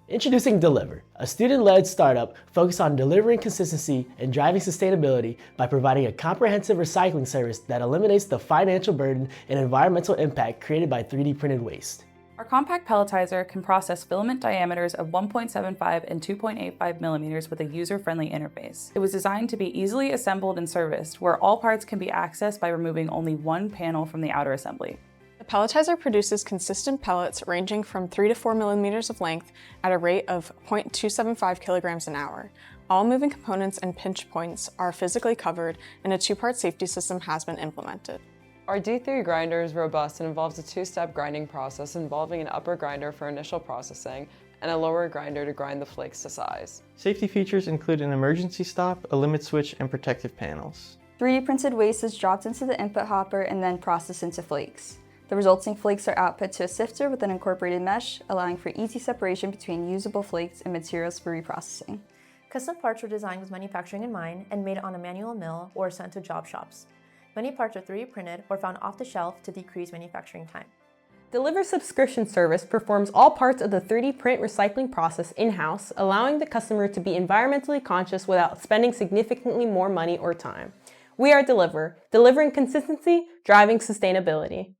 Introducing D3LIVER, a student-led startup focused on delivering consistency and driving sustainability by providing a comprehensive recycling service that eliminates the financial burden and environmental impact created by 3D printed waste. Our compact pelletizer can process filament diameters of 1.75 and 2.85 millimeters with a user-friendly interface. It was designed to be easily assembled and serviced, where all parts can be accessed by removing only one panel from the outer assembly. The pelletizer produces consistent pellets ranging from 3 to 4 millimeters of length at a rate of 0.275 kilograms an hour. All moving components and pinch points are physically covered, and a two-part safety system has been implemented. Our D3 grinder is robust and involves a two-step grinding process involving an upper grinder for initial processing and a lower grinder to grind the flakes to size. Safety features include an emergency stop, a limit switch, and protective panels. 3D printed waste is dropped into the input hopper and then processed into flakes. The resulting flakes are output to a sifter with an incorporated mesh, allowing for easy separation between usable flakes and materials for reprocessing. Custom parts were designed with manufacturing in mind and made on a manual mill or sent to job shops. Many parts are 3D printed or found off the shelf to decrease manufacturing time. D3LIVER's subscription service performs all parts of the 3D print recycling process in-house, allowing the customer to be environmentally conscious without spending significantly more money or time. We are D3LIVER, delivering consistency, driving sustainability.